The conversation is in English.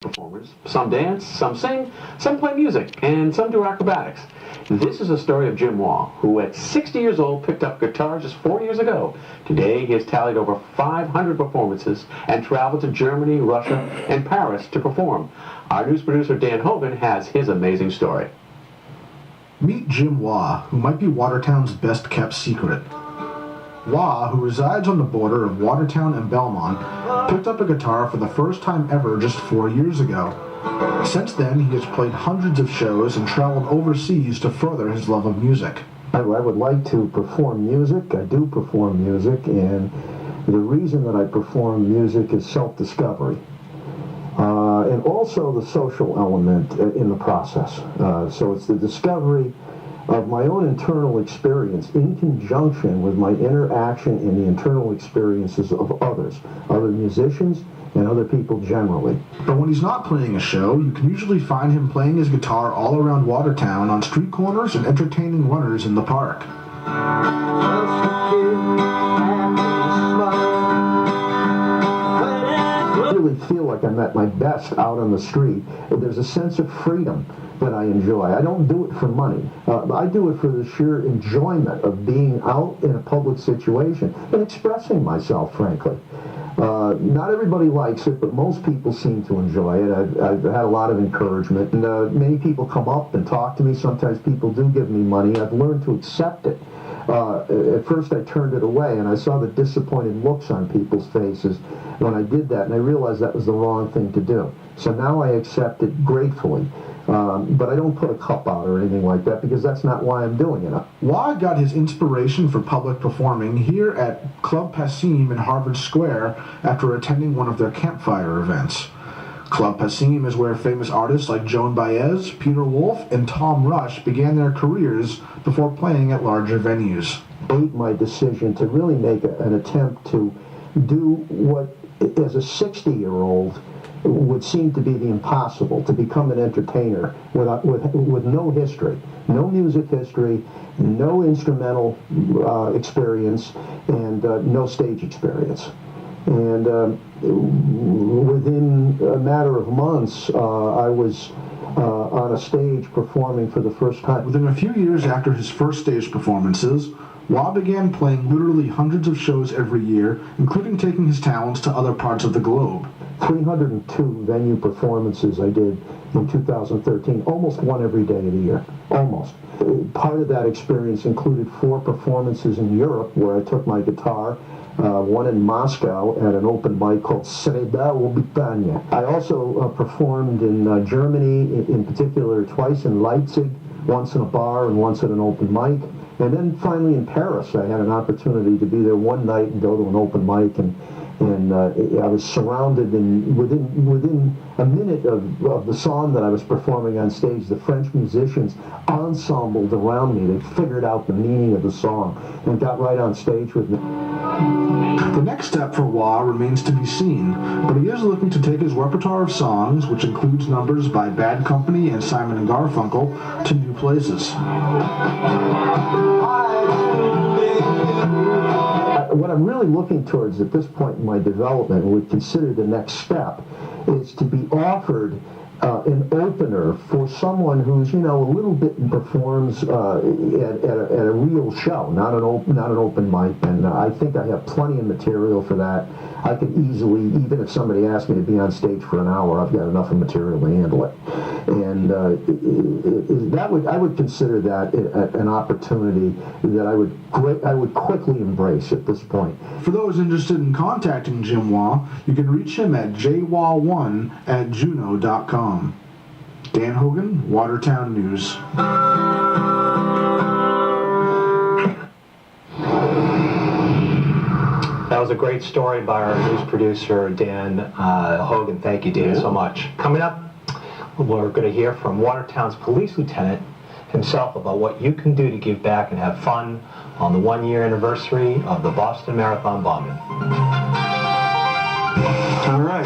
Performers. Some dance, some sing, some play music, and some do acrobatics. This is a story of Jim Waugh, who at 60 years old picked up guitar just 4 years ago. Today he has tallied over 500 performances and traveled to Germany, Russia, and Paris to perform. Our news producer Dan Hogan has his amazing story. Meet Jim Waugh, who might be Watertown's best-kept secret. Waugh, who resides on the border of Watertown and Belmont, picked up a guitar for the first time ever just 4 years ago. Since then, he has played hundreds of shows and traveled overseas to further his love of music. I would like to perform music. I do perform music, and the reason that I perform music is self-discovery. And also the social element in the process. So it's the discovery of my own internal experience in conjunction with my interaction and the internal experiences of others, other musicians and other people generally. But when he's not playing a show, you can usually find him playing his guitar all around Watertown on street corners and entertaining runners in the park. I really feel like I'm at my best out on the street. There's a sense of freedom that I enjoy. I don't do it for money. I do it for the sheer enjoyment of being out in a public situation and expressing myself, frankly. Not everybody likes it, but most people seem to enjoy it. I've had a lot of encouragement, and many people come up and talk to me. Sometimes people do give me money. I've learned to accept it. At first I turned it away, and I saw the disappointed looks on people's faces when I did that, and I realized that was the wrong thing to do. So now I accept it gratefully. But I don't put a cup out or anything like that because that's not why I'm doing it. Waugh got his inspiration for public performing here at Club Passim in Harvard Square after attending one of their campfire events. Club Passim is where famous artists like Joan Baez, Peter Wolf, and Tom Rush began their careers before playing at larger venues. I made my decision to really make an attempt to do what, as a 60-year-old, would seem to be the impossible, to become an entertainer with no history, no music history, no instrumental experience, and no stage experience. And within a matter of months, I was on a stage performing for the first time. Within a few years after his first stage performances, Waugh began playing literally hundreds of shows every year, including taking his talents to other parts of the globe. 302 venue performances I did in 2013, almost one every day of the year, almost. Part of that experience included 4 performances in Europe where I took my guitar, one in Moscow at an open mic called Sreda Obitania. I also performed in Germany, in particular twice in Leipzig, once in a bar and once at an open mic. And then finally in Paris, I had an opportunity to be there one night and go to an open mic, and I was surrounded, and within a minute of the song that I was performing on stage, the French musicians ensembled around me. They figured out the meaning of the song and got right on stage with me. The next step for Waugh remains to be seen, but he is looking to take his repertoire of songs, which includes numbers by Bad Company and Simon and Garfunkel, to new places. What I'm really looking towards at this point in my development, and would consider the next step, is to be offered an opener for someone who's, a little bit performs at a real show, not an open mic. And I think I have plenty of material for that. I could easily, even if somebody asked me to be on stage for an hour, I've got enough of material to handle it. And I would consider that an opportunity that I would quickly embrace at this point. For those interested in contacting Jim Waugh, you can reach him at jwaugh1@juno.com. Dan Hogan, Watertown News. That was a great story by our news producer, Dan Hogan. Thank you, Dan, so much. Coming up, we're going to hear from Watertown's police lieutenant himself about what you can do to give back and have fun on the 1-year anniversary of the Boston Marathon bombing. All right.